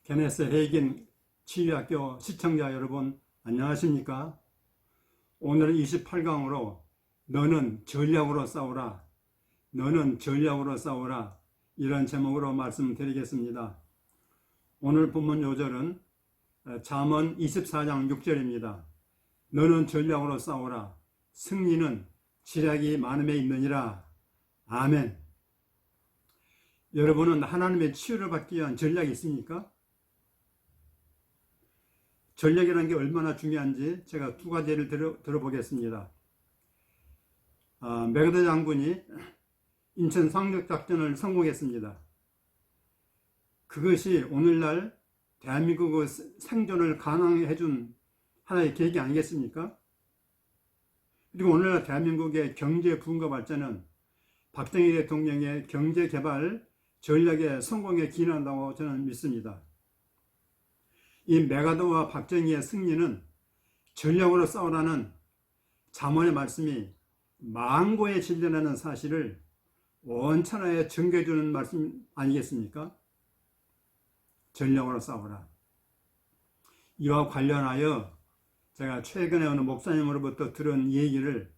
케네스 헤이긴 치유학교 시청자 여러분 안녕하십니까? 오늘은 28강으로 너는 전략으로 싸우라, 너는 전략으로 싸우라 이런 제목으로 말씀드리겠습니다. 오늘 본문 요절은 잠언 24장 6절입니다. 너는 전략으로 싸우라, 승리는 지략이 많음에 있느니라. 아멘. 여러분은 하나님의 치유를 받기 위한 전략이 있습니까? 전략이라는 게 얼마나 중요한지 제가 두 가지를 들어보겠습니다. 메가더 장군이 인천 상륙작전을 성공했습니다. 그것이 오늘날 대한민국의 생존을 가능해 준 하나의 계기 아니겠습니까? 그리고 오늘날 대한민국의 경제 부흥과 발전은 박정희 대통령의 경제개발 전략의 성공에 기인한다고 저는 믿습니다. 이 메가더와 박정희의 승리는 전략으로 싸우라는 잠언의 말씀이 만고에 진전하는 사실을 원천하에 증거해 주는 말씀 아니겠습니까? 전략으로 싸우라. 이와 관련하여 제가 최근에 어느 목사님으로부터 들은 얘기를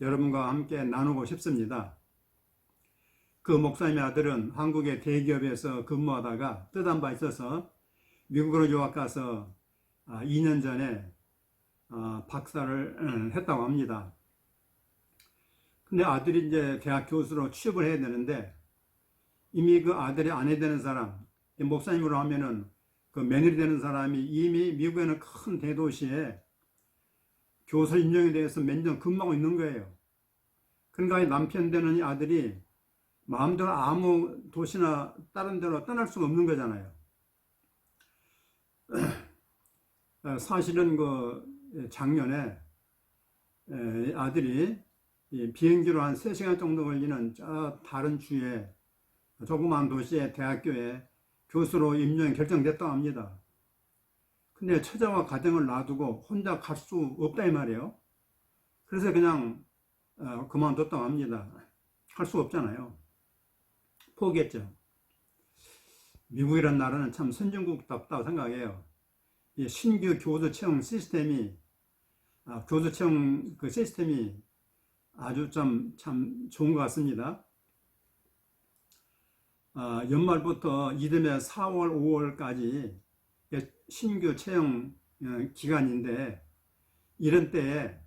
여러분과 함께 나누고 싶습니다. 그 목사님의 아들은 한국의 대기업에서 근무하다가 뜻한 바 있어서 미국으로 유학 가서 2년 전에 박사를 했다고 합니다. 근데 아들이 이제 대학 교수로 취업을 해야 되는데 이미 그 아들의 아내 되는 사람, 목사님으로 하면은 그 며느리 되는 사람이 이미 미국에는 큰 대도시에 교수 임용에 대해서 몇 년 근무하고 있는 거예요. 그러니까 남편 되는 이 아들이 마음대로 아무 도시나 다른 데로 떠날 수가 없는 거잖아요. 사실은 그 작년에 아들이 비행기로 한 3시간 정도 걸리는 저 다른 주에 조그마한 도시의 대학교에 교수로 임명이 결정됐다고 합니다. 근데 처자와 가정을 놔두고 혼자 갈 수 없다 이 말이에요. 그래서 그냥 그만뒀다고 합니다. 할 수 없잖아요. 포기했죠. 미국이라는 나라는 참 선진국답다고 생각해요. 이 신규 교수 채용 시스템이 교수 채용 그 시스템이 아주 참 좋은 것 같습니다. 연말부터 이듬해 4월, 5월까지 신규 채용 기간인데 이런 때에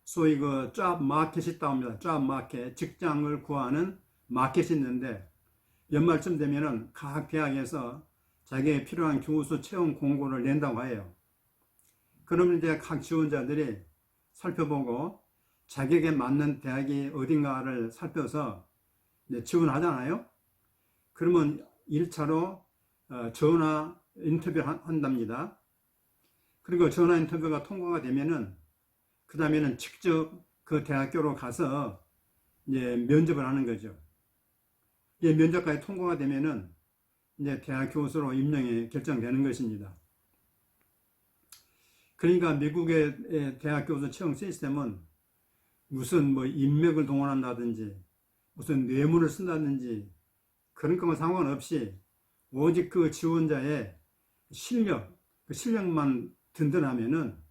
소위 그 잡 마켓이 있다고 합니다. 잡 마켓, 직장을 구하는 마켓이 있는데 연말쯤 되면은 각 대학에서 자기에 필요한 교수 채용 공고를 낸다고 해요. 그러면 이제 각 지원자들이 살펴보고 자격에 맞는 대학이 어딘가를 살펴서 이제 지원하잖아요. 그러면 1차로 전화 인터뷰를 한답니다. 그리고 전화 인터뷰가 통과가 되면은 그 다음에는 직접 그 대학교로 가서 이제 면접을 하는 거죠. 이 면접까지 통과가 되면은 이제 대학 교수로 임명이 결정되는 것입니다. 그러니까 미국의 대학 교수 채용 시스템은 무슨 뭐 인맥을 동원한다든지 무슨 뇌물을 쓴다든지 그런 것과 상관없이 오직 그 지원자의 실력, 그 실력만 든든하면은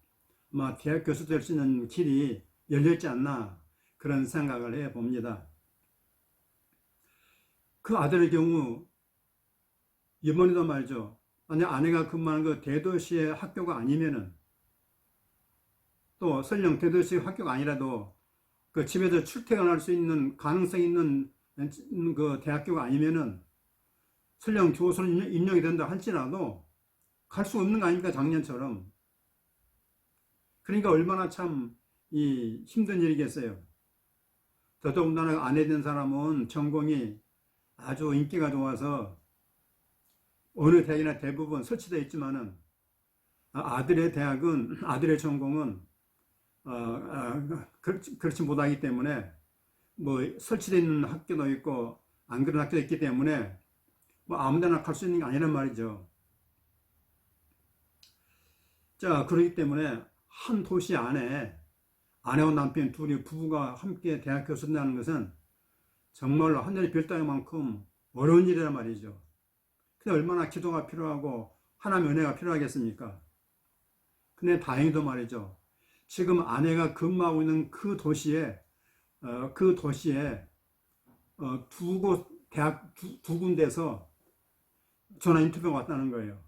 아마 대학 교수 될 수 있는 길이 열렸지 않나 그런 생각을 해 봅니다. 그 아들의 경우 이번에도 말이죠. 만약 아내가 근무하는 그 대도시의 학교가 아니면은 또 설령 대도시 학교가 아니라도 그 집에서 출퇴근할 수 있는 가능성이 있는 그 대학교가 아니면은 설령 교수로 임명이 된다 할지라도 갈 수 없는 거 아닙니까? 작년처럼. 그러니까 얼마나 참 힘든 일이겠어요. 더더군다나 아내 된 사람은 전공이 아주 인기가 좋아서 어느 대학이나 대부분 설치되어 있지만은 아들의 대학은 아들의 전공은 그렇지 못하기 때문에 뭐 설치되어 있는 학교도 있고 안 그런 학교도 있기 때문에 뭐 아무데나 갈 수 있는 게 아니란 말이죠. 자, 그렇기 때문에 한 도시 안에 아내와 남편 둘이 부부가 함께 대학 교수 된다는 것은 정말로 하늘의 별 따기만큼 어려운 일이란 말이죠. 근데 얼마나 기도가 필요하고 하나님의 은혜가 필요하겠습니까? 근데 다행히도 말이죠. 지금 아내가 근무하고 있는 그 도시에 대학 두 군데에서 전화 인터뷰가 왔다는 거예요.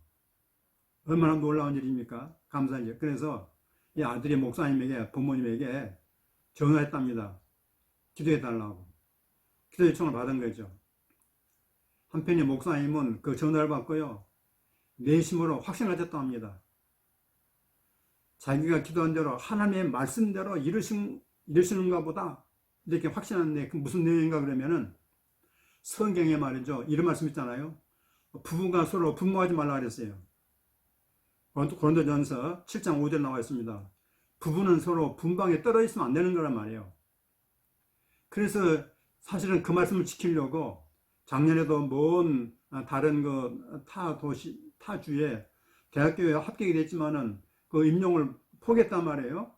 얼마나 놀라운 일입니까? 감사한 일. 그래서 이 아들이 목사님에게, 부모님에게 전화했답니다. 기도해달라고. 기도 요청을 받은 거죠. 한편에 목사님은 그 전화를 받고요. 내심으로 확신을 가졌다고 합니다. 자기가 기도한 대로 하나님의 말씀대로 이루시는가 보다 이렇게 확신하는데 그 무슨 내용인가 그러면은 성경에 말이죠. 이런 말씀 있잖아요. 부부가 서로 분모하지 말라 그랬어요. 고린도전서 7장 5절 나와 있습니다. 부부는 서로 분방에 떨어져 있으면 안 되는 거란 말이에요. 그래서 사실은 그 말씀을 지키려고 작년에도 먼 다른 타 주에 대학교에 합격이 됐지만은 그 임용을 포기했단 말이에요.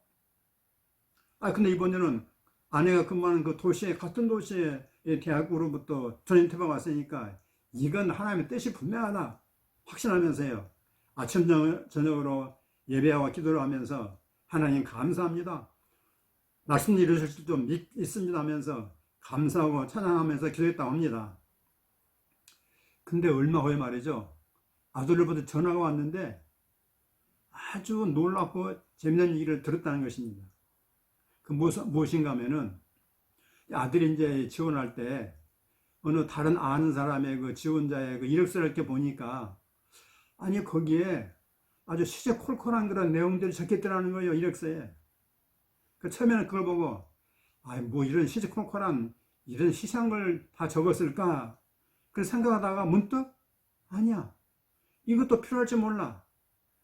근데 이번에는 아내가 근무하는 그 같은 도시에 대학으로부터 전화 인터뷰가 왔으니까 이건 하나님의 뜻이 분명하다 확신하면서요. 아침 저녁으로 예배와 기도를 하면서 하나님 감사합니다. 말씀 이루실 줄 믿습니다 하면서 감사하고 찬양하면서 기도했다고 합니다. 근데 얼마 후에 말이죠. 아들로부터 전화가 왔는데 아주 놀랍고 재미난 얘기를 들었다는 것입니다. 그 무엇인가 하면은 아들이 이제 지원할 때 어느 다른 아는 사람의 그 지원자의 그 이력서를 이렇게 보니까 아니 거기에 아주 시시콜콜한 그런 내용들이 적혀있더라는 거예요. 이력서에. 그 처음에는 그걸 보고 뭐 이런 시시콜콜한 이런 시시한 걸 다 적었을까 그렇게 생각하다가 문득 아니야 이것도 필요할지 몰라.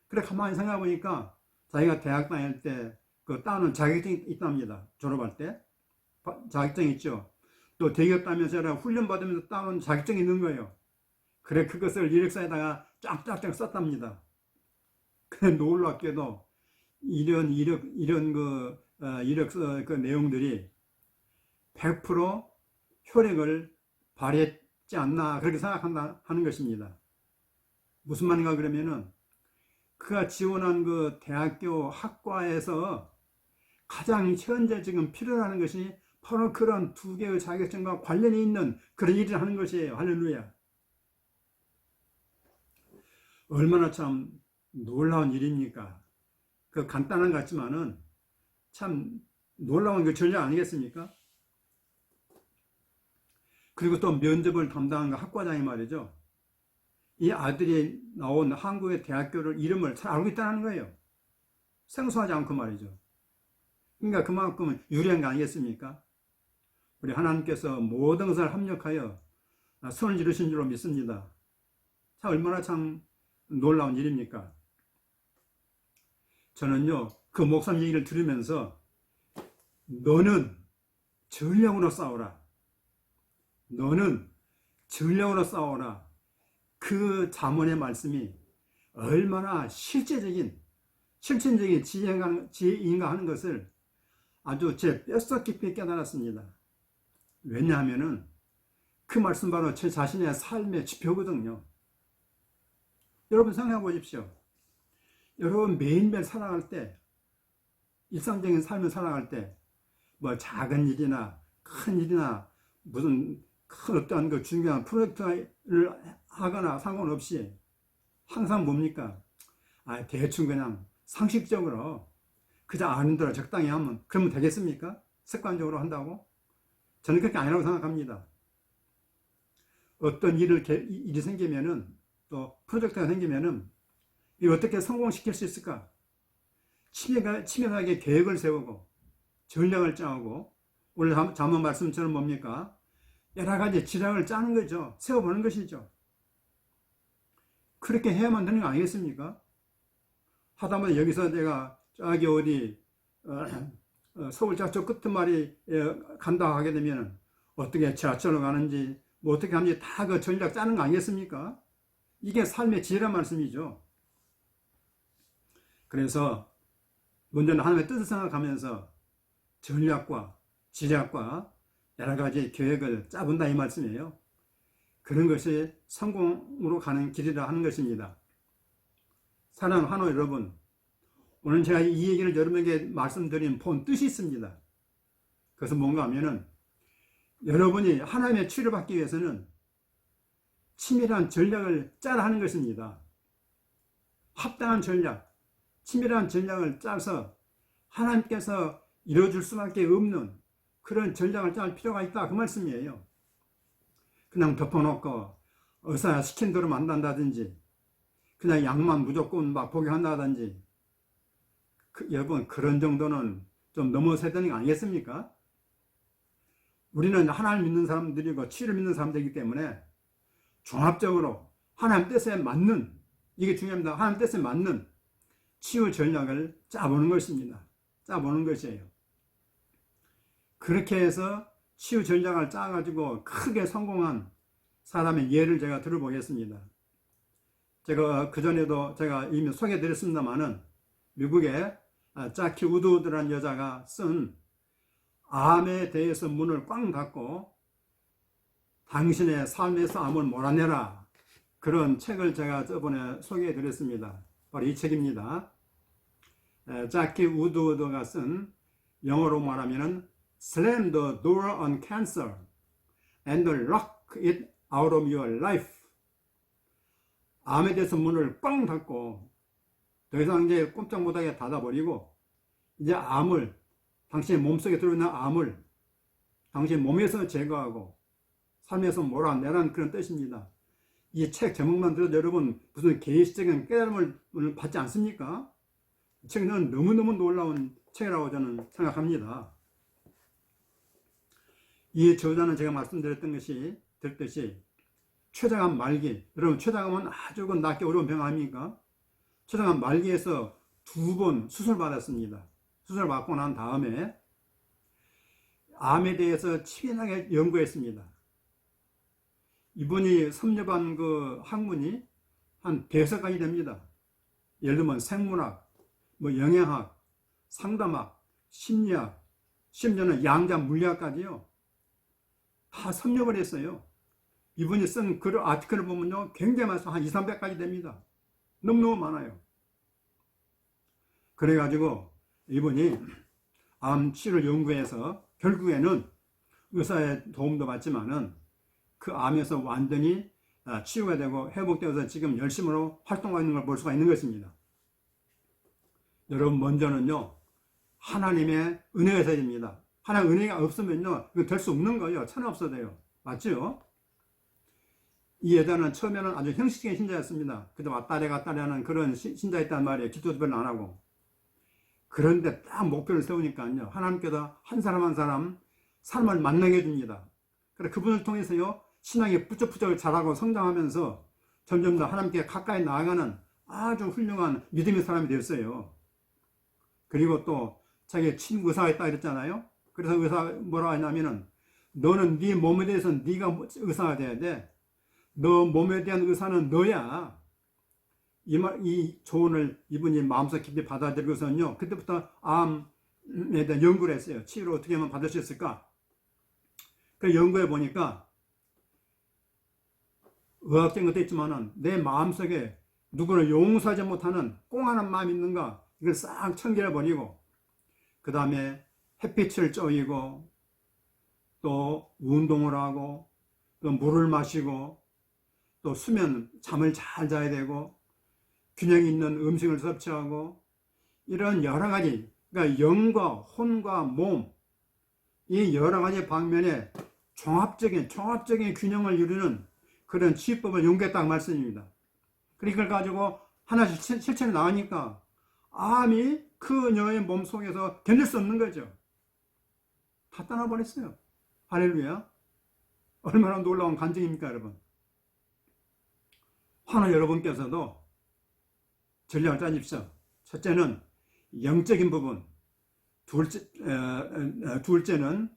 그래 가만히 생각해 보니까 자기가 대학 다닐 때 그 따는 자격증이 있답니다. 졸업할 때 자격증 있죠. 또 대기업 다니면서 훈련 받으면서 따는 자격증이 있는 거예요. 그래 그것을 이력서에다가 쫙쫙쫙 썼답니다. 그래 놀랍게도 이런 이력서 그 내용들이 100% 효력을 발휘했지 않나 그렇게 생각한다 하는 것입니다. 무슨 말인가 그러면은 그가 지원한 그 대학교 학과에서 가장 현재 지금 필요로 하는 것이 바로 그런 두 개의 자격증과 관련이 있는 그런 일을 하는 것이에요. 할렐루야. 얼마나 참 놀라운 일입니까? 그 간단한 것 같지만은 참 놀라운 그 전략 아니겠습니까? 그리고 또 면접을 담당한 그 학과장이 말이죠. 이 아들이 나온 한국의 대학교를 이름을 잘 알고 있다는 거예요. 생소하지 않고 말이죠. 그러니까 그만큼 유리한 거 아니겠습니까? 우리 하나님께서 모든 것을 합력하여 선을 이루신 줄로 믿습니다. 참 얼마나 참 놀라운 일입니까? 저는요 그 목사님 얘기를 들으면서 너는 전령으로 싸워라. 너는 전령으로 싸워라. 그 잠언의 말씀이 얼마나 실질적인 지혜인가 하는 것을 아주 제 뼛속 깊이 깨달았습니다. 왜냐하면은 그 말씀 바로 제 자신의 삶의 지표거든요. 여러분 생각해 보십시오. 여러분 매일매일 살아갈 때 일상적인 삶을 살아갈 때 뭐 작은 일이나 큰 일이나 무슨 큰 어떠한 그 중요한 프로젝트를 하거나 상관없이 항상 뭡니까? 대충 그냥 상식적으로 그저 아는 대로 적당히 하면 그러면 되겠습니까? 습관적으로 한다고? 저는 그렇게 아니라고 생각합니다. 어떤 일이 생기면은 또 프로젝트가 생기면은 이걸 어떻게 성공시킬 수 있을까? 치밀하게 계획을 세우고 전략을 짜고 오늘 잠언 말씀처럼 뭡니까? 여러 가지 지략을 짜는 거죠. 세워보는 것이죠. 그렇게 해야만 되는 거 아니겠습니까? 하다못해 여기서 내가 저기 어디 서울 저쪽 끝말이 간다 하게 되면 어떻게 지하철로 가는지 뭐 어떻게 하는지 다 그 전략 짜는 거 아니겠습니까? 이게 삶의 지혜란 말씀이죠. 그래서 먼저는 하나님의 뜻을 생각하면서 전략과 지략과 여러 가지 계획을 짜본다 이 말씀이에요. 그런 것이 성공으로 가는 길이라 하는 것입니다. 사랑하는 환우 여러분, 오늘 제가 이 얘기를 여러분에게 말씀드린 본 뜻이 있습니다. 그것은 뭔가 하면은 여러분이 하나님의 치료받기 위해서는 치밀한 전략을 짜야 하는 것입니다. 합당한 전략, 치밀한 전략을 짜서 하나님께서 이루어줄 수밖에 없는 그런 전략을 짤 필요가 있다, 그 말씀이에요. 그냥 덮어놓고 의사 시킨 대로 만난다든지 그냥 약만 무조건 막 복용한다든지 여러분, 그런 정도는 좀 넘어서야 되는 거 아니겠습니까? 우리는 하나님 믿는 사람들이고 치유를 믿는 사람들이기 때문에 종합적으로 하나님 뜻에 맞는, 이게 중요합니다. 하나님 뜻에 맞는 치유 전략을 짜보는 것입니다. 짜보는 것이에요. 그렇게 해서 치유 전략을 짜가지고 크게 성공한 사람의 예를 제가 들어보겠습니다. 제가 그전에도 제가 이미 소개해드렸습니다만은 미국의 자키 우드우드라는 여자가 쓴 암에 대해서 문을 꽝 닫고 당신의 삶에서 암을 몰아내라, 그런 책을 제가 저번에 소개해드렸습니다. 바로 이 책입니다. 자키 우드우드가 쓴, 영어로 말하면 Slam the door on cancer and lock it out of your life. 암에 대해서 문을 꽝 닫고 더 이상 이제 꼼짝 못하게 닫아버리고 이제 암을, 당신의 몸속에 들어있는 암을 당신의 몸에서 제거하고 삶에서 몰아내라는 그런 뜻입니다. 이 책 제목만 들어도 여러분 무슨 계시적인 깨달음을 받지 않습니까? 이 책은 너무너무 놀라운 책이라고 저는 생각합니다. 이 저자는 제가 말씀드렸듯이 췌장암 말기, 여러분 췌장암은 아주 낫기 어려운 병 아닙니까? 췌장암 말기에서 2번 수술받았습니다. 수술받고 난 다음에 암에 대해서 치밀하게 연구했습니다. 이분이 섭렵한 그 학문이 한 100서까지 됩니다. 예를 들면 생물학, 영양학, 상담학, 심리학, 심지어는 양자 물리학까지요. 다 섭렵을 했어요. 이분이 쓴 그 아티클을 보면요, 굉장히 많아서 한 200~300까지 됩니다. 너무너무 많아요. 그래가지고 이분이 암 치료를 연구해서 결국에는 의사의 도움도 받지만은 그 암에서 완전히 치유가 되고 회복되어서 지금 열심으로 활동하고 있는 걸 볼 수가 있는 것입니다. 여러분, 먼저는요, 하나님의 은혜가 있어야 됩니다. 하나님 은혜가 없으면요, 이거 될 수 없는 거예요. 천하 없어져요. 맞죠? 이 여자는 처음에는 아주 형식적인 신자였습니다. 그저 왔다리 갔다리 하는 그런 신자였단 말이에요. 기도도 별로 안 하고. 그런데 딱 목표를 세우니까요, 하나님께서 한 사람 한 사람 삶을 만나게 해줍니다. 그래서 그분을 통해서요, 신앙이 부쩍부쩍 자라고 성장하면서 점점 더 하나님께 가까이 나아가는 아주 훌륭한 믿음의 사람이 되었어요. 그리고 또 자기 친구 의사가 있다 그랬잖아요. 그래서 의사 뭐라 하냐면은, 너는 네 몸에 대해서 네가 의사가 돼야 돼. 너 몸에 대한 의사는 너야. 이 조언을 이분이 마음속 깊이 받아들이고서는요, 그때부터 암에 대한 연구를 했어요. 치료를 어떻게 하면 받을 수 있을까? 그 연구해 보니까 의학적인 것도 있지만은 내 마음속에 누구를 용서하지 못하는 꽁하는 마음이 있는가, 이걸 싹 청결해 버리고, 그 다음에 햇빛을 쬐이고, 또 운동을 하고, 또 물을 마시고, 또 수면, 잠을 잘 자야 되고, 균형 있는 음식을 섭취하고, 이런 여러 가지, 그러니까 영과 혼과 몸, 이 여러 가지 방면에 종합적인 균형을 이루는 그런 치유법을 연구했다는 말씀입니다. 그걸 가지고 하나씩 실천해 나가니까 암이 그녀의 몸 속에서 견딜 수 없는 거죠. 다 떠나버렸어요. 할렐루야. 얼마나 놀라운 간증입니까, 여러분? 하나 여러분께서도 전략을 짜십시오. 첫째는 영적인 부분, 둘째는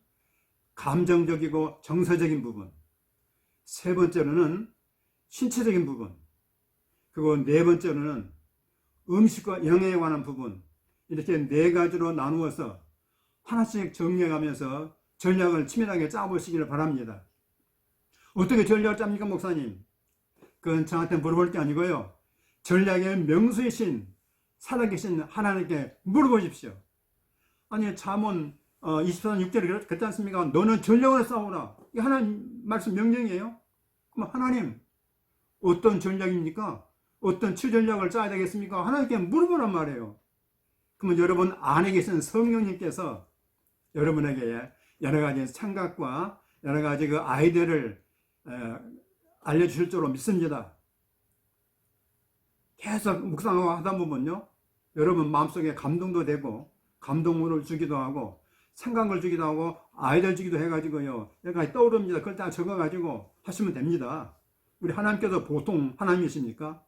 감정적이고 정서적인 부분, 세 번째로는 신체적인 부분, 그리고 네 번째로는 음식과 영양에 관한 부분, 이렇게 네 가지로 나누어서 하나씩 정리해가면서 전략을 치밀하게 짜보시기를 바랍니다. 어떻게 전략을 짭니까, 목사님? 그건 저한테 물어볼 게 아니고요. 전략의 명수이신 살아계신 하나님께 물어보십시오. 아니, 잠언 24장 6절에 그랬지 않습니까? 너는 전략으로 싸우라. 이 하나님 말씀 명령이에요. 그럼 하나님, 어떤 전략입니까? 어떤 치유전략을 짜야 되겠습니까? 하나님께 물어보란 말이에요. 그러면 여러분 안에 계신 성령님께서 여러분에게 여러 가지 생각과 여러 가지 그 아이디어를 알려주실 줄로 믿습니다. 계속 묵상하고 하다 보면요, 여러분 마음속에 감동도 되고 감동을 주기도 하고 생각을 주기도 하고 아이디어를 주기도 해가지고요, 여러 가지 떠오릅니다. 그걸 다 적어가지고 하시면 됩니다. 우리 하나님께서 보통 하나님이십니까?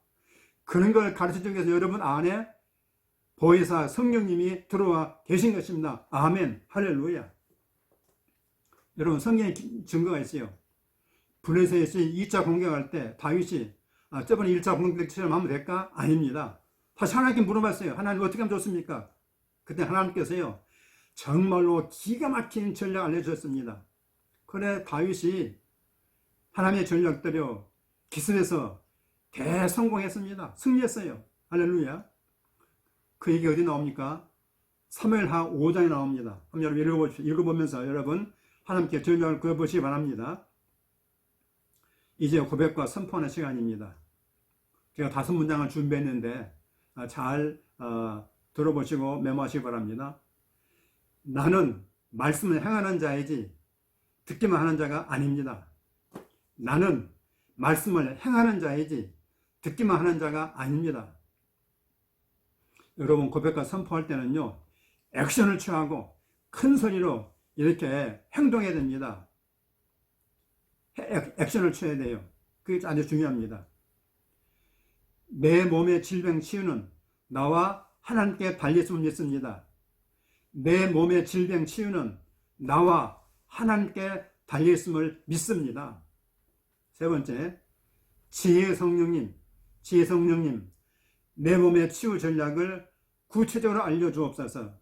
그런 걸 가르쳐주기 위해서 여러분 안에 보혜사 성령님이 들어와 계신 것입니다. 아멘, 할렐루야. 여러분 성경에 증거가 있어요. 블레셋이 2차 공격할 때 다윗이 저번에 1차 공격처럼 하면 될까? 아닙니다. 다시 하나님께 물어봤어요. 하나님 어떻게 하면 좋습니까? 그때 하나님께서요, 정말로 기가 막힌 전략 알려주셨습니다. 그래 다윗이 하나님의 전략대로 기습해서 대성공했습니다. 승리했어요. 할렐루야. 그 얘기 어디 나옵니까? 사무엘하 5장에 나옵니다. 그럼 여러분 읽어보십시오. 읽어보면서 여러분 하나님께 전략을 그어보시기 바랍니다. 이제 고백과 선포하는 시간입니다. 제가 5문장을 준비했는데 잘 들어보시고 메모하시기 바랍니다. 나는 말씀을 행하는 자이지 듣기만 하는 자가 아닙니다. 나는 말씀을 행하는 자이지 듣기만 하는 자가 아닙니다. 여러분 고백과 선포할 때는요, 액션을 취하고 큰 소리로 이렇게 행동해야 됩니다. 액션을 취해야 돼요. 그게 아주 중요합니다. 내 몸의 질병 치유는 나와 하나님께 달렸음을 믿습니다. 내 몸의 질병 치유는 나와 하나님께 달려있음을 믿습니다. 세 번째, 지혜 성령님, 내 몸의 치유 전략을 구체적으로 알려주옵소서.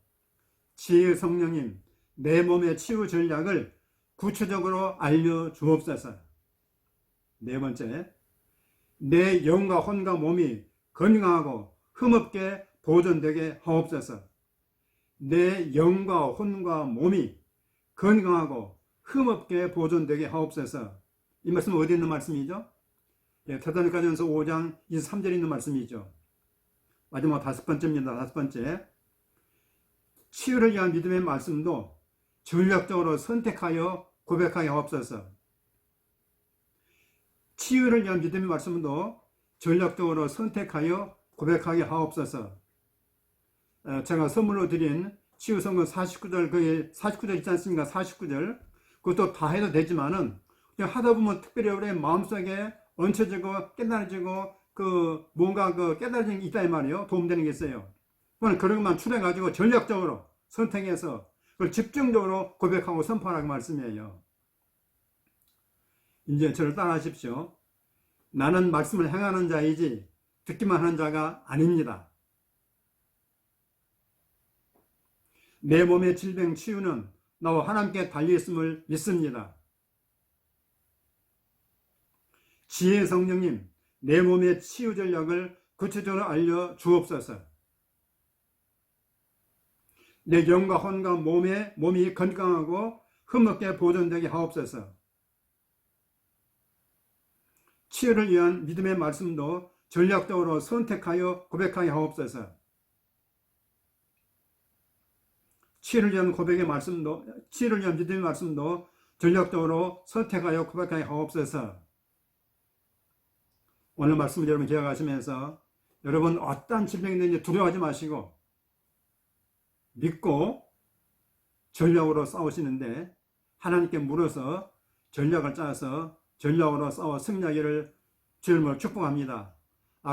지혜 성령님, 내 몸의 치유 전략을 구체적으로 알려주옵소서. 네 번째, 내 영과 혼과 몸이 건강하고 흠없게 보존되게 하옵소서. 내 영과 혼과 몸이 건강하고 흠없게 보존되게 하옵소서. 이 말씀은 어디 있는 말씀이죠? 데살로니가전서 5장 23절에 있는 말씀이죠. 마지막 5번째입니다. 5번째, 치유를 위한 믿음의 말씀도 전략적으로 선택하여 고백하게 하옵소서. 치유를 위한 믿음의 말씀도 전략적으로 선택하여 고백하게 하옵소서. 제가 선물로 드린 치유성경 49절, 그게 49절 있지 않습니까? 49절. 그것도 다 해도 되지만은, 그냥 하다 보면 특별히 우리 마음속에 얹혀지고 깨달아지고, 뭔가 깨달아진 게 있다 이 말이에요. 도움되는 게 있어요. 그런 것만 추려가지고 전략적으로 선택해서 그걸 집중적으로 고백하고 선포하라고 말씀이에요. 이제 저를 따라하십시오. 나는 말씀을 행하는 자이지 듣기만 하는 자가 아닙니다. 내 몸의 질병 치유는 나와 하나님께 달려있음을 믿습니다. 지혜 성령님, 내 몸의 치유 전략을 구체적으로 알려주옵소서. 내 영과 혼과 몸이 건강하고 흠없게 보존되게 하옵소서. 치유를 위한 믿음의 말씀도 전략적으로 선택하여 고백하게 하옵소서. 치유를 위한 믿음의 말씀도 전략적으로 선택하여 고백하게 하옵소서. 오늘 말씀을 여러분 기억하시면서 여러분 어떤 질병이 있는지 두려워하지 마시고 믿고 전략으로 싸우시는데 하나님께 물어서 전략을 짜서 전략으로 싸워 승리하기를 주님으로 축복합니다.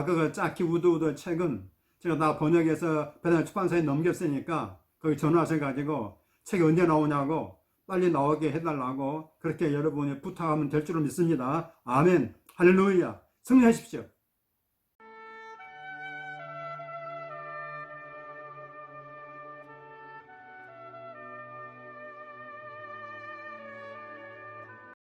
그 짜키 우드우드 책은 제가 다 번역해서 배달 출판사에 넘겼으니까 거기 전화하셔가지고 책이 언제 나오냐고 빨리 나오게 해달라고 그렇게 여러분이 부탁하면 될 줄로 믿습니다. 아멘, 할렐루야. 승리하십시오.